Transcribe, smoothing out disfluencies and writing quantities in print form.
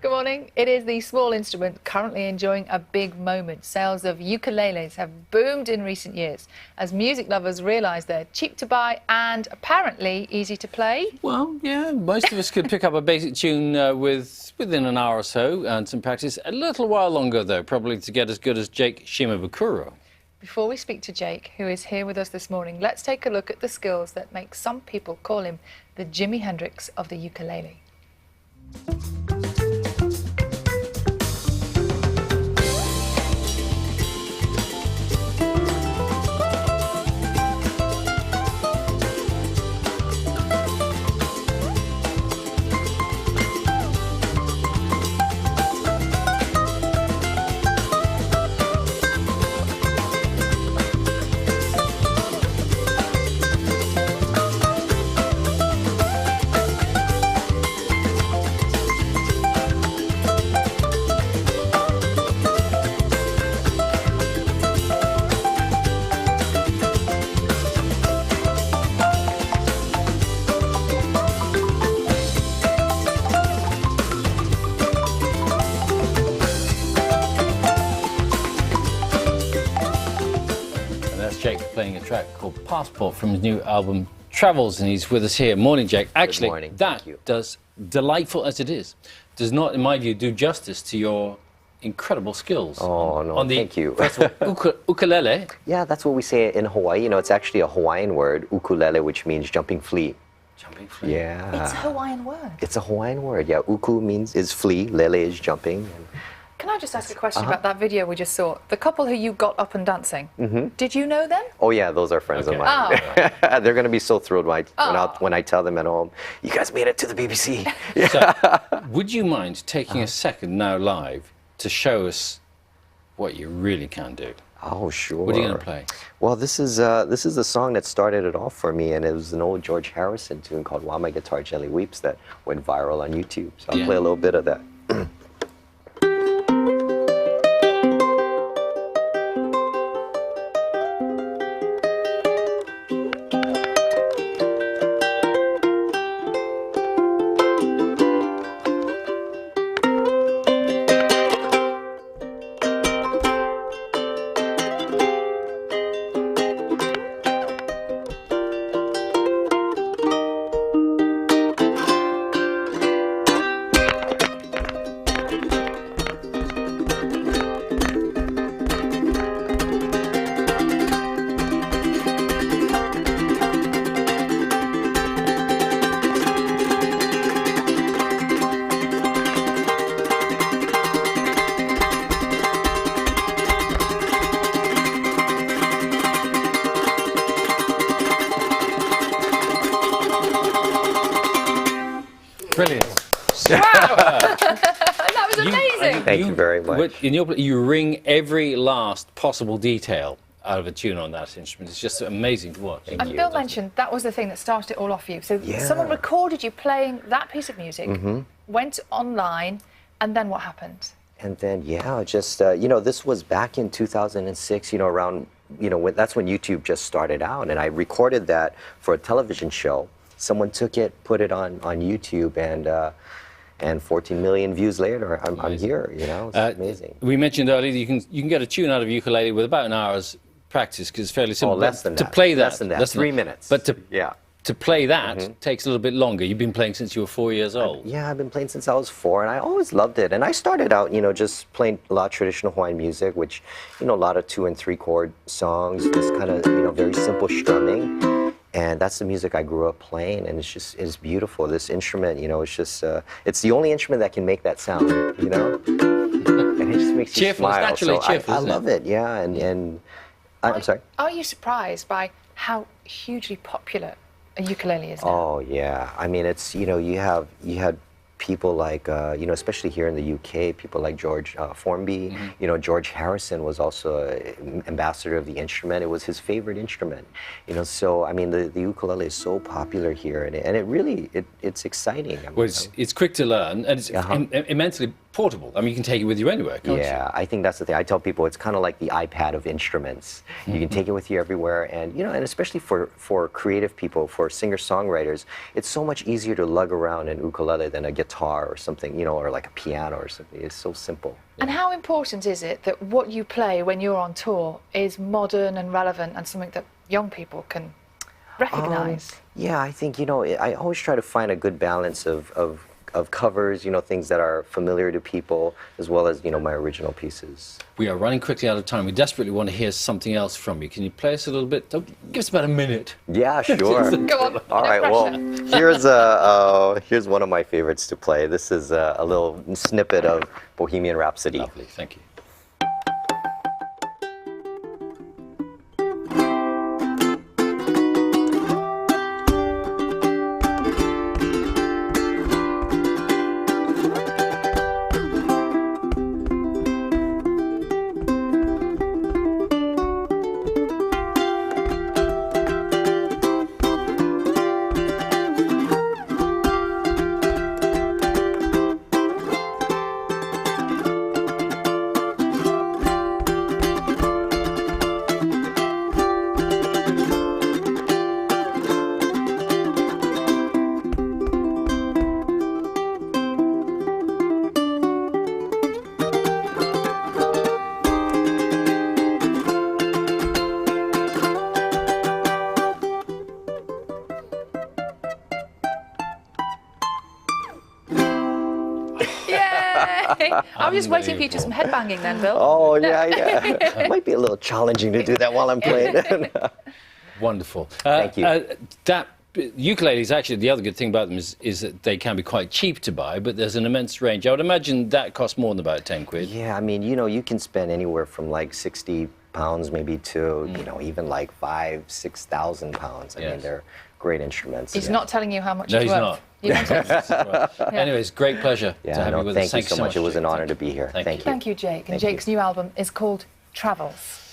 Good morning. It is the small instrument currently enjoying a big moment. Sales of ukuleles have boomed in recent years as music lovers realise they're cheap to buy and apparently easy to play. Well, yeah, most of us could pick up a basic tune within an hour or so and some practice. A little while longer, though, probably to get as good as Jake Shimabukuro. Before we speak to Jake, who is here with us this morning, let's take a look at the skills that make some people call him the Jimi Hendrix of the ukulele. Jake playing a track called Passport from his new album Travels, and he's with us here. Morning, Jake. Actually, Good morning. that does, delightful as it is, does not, in my view, do justice to your incredible skills. Oh, no, on the, thank you. First of all, ukulele. Yeah, that's what we say in Hawaii. You know, it's actually a Hawaiian word, ukulele, which means jumping flea. Jumping flea. Yeah. It's a Hawaiian word. It's a Hawaiian word, yeah. Uku is flea, lele is jumping. Can I just ask a question about that video we just saw? The couple who you got up and dancing, did you know them? Oh, yeah, those are friends of mine. Oh. They're going to be so thrilled when I tell them at home, you guys made it to the BBC. So, would you mind taking a second now live to show us what you really can do? Oh, sure. What are you going to play? Well, this is the song that started it off for me, and it was an old George Harrison tune called While My Guitar Gently Weeps that went viral on YouTube. So I'll play a little bit of that. Brilliant. Wow! That was amazing. Thank you very much. You wring every last possible detail out of a tune on that instrument. It's just amazing to watch. And Bill mentioned that was the thing that started it all off for you. So someone recorded you playing that piece of music, went online, and then what happened? And then, just, you know, this was back in 2006, you know, around, you know, that's when YouTube just started out. And I recorded that for a television show. Someone took it, put it on YouTube, and 14 million views later, I'm here, you know, it's amazing. We mentioned earlier that you can get a tune out of ukulele with about an hour's practice because it's fairly simple. Oh, less than that. To play that. Less than that, 3 minutes. But to play that takes a little bit longer. You've been playing since you were 4 years old. Yeah, I've been playing since I was 4, and I always loved it. And I started out, you know, just playing a lot of traditional Hawaiian music, which, you know, a lot of 2- and 3-chord songs, this kind of, you know, very simple strumming. And that's the music I grew up playing, and it's beautiful. This instrument, you know, it's just, it's the only instrument that can make that sound, you know? And it just makes you cheerful, smile. it's naturally cheerful, I love it, yeah, and I'm sorry? Are you surprised by how hugely popular a ukulele is now? Oh, yeah. I mean, it's, you know, you had people like, you know, especially here in the UK, people like George Formby. You know, George Harrison was also an ambassador of the instrument. It was his favorite instrument. You know, so, I mean, the ukulele is so popular here, and it really, it's exciting. I mean, Well, it's quick to learn, and it's immensely portable. I mean, you can take it with you anywhere, can't you? Yeah, I think that's the thing. I tell people it's kind of like the iPad of instruments. You can take it with you everywhere, and and especially for creative people, for singer-songwriters, it's so much easier to lug around an ukulele than a guitar or something, or like a piano or something. It's so simple. And how important is it that what you play when you're on tour is modern and relevant and something that young people can recognise? Yeah, I think I always try to find a good balance of covers, things that are familiar to people, as well as my original pieces. We are running quickly out of time. We desperately want to hear something else from you. Can you play us a little bit? Give us about a minute. Yeah, sure. Go on. All right. Well, here's one of my favorites to play. This is a little snippet of Bohemian Rhapsody. Lovely. Thank you. I'm just waiting for you to do some headbanging then, Bill. Oh, yeah. It might be a little challenging to do that while I'm playing. Wonderful. Thank you. That ukuleles, actually, the other good thing about them is that they can be quite cheap to buy, but there's an immense range. I would imagine that costs more than about 10 quid. Yeah, I mean, you can spend anywhere from like 60 pounds maybe to, even like 5,000, 6,000 pounds. I mean, they're great instruments. He's not telling you how much No, it's he's worth. not. You want it? Anyways, great pleasure to have you with us. Thank you so much. It was Jake. an honor to be here. Thank you. Thank you, Jake. And Thank Jake's you. new album is called Travels.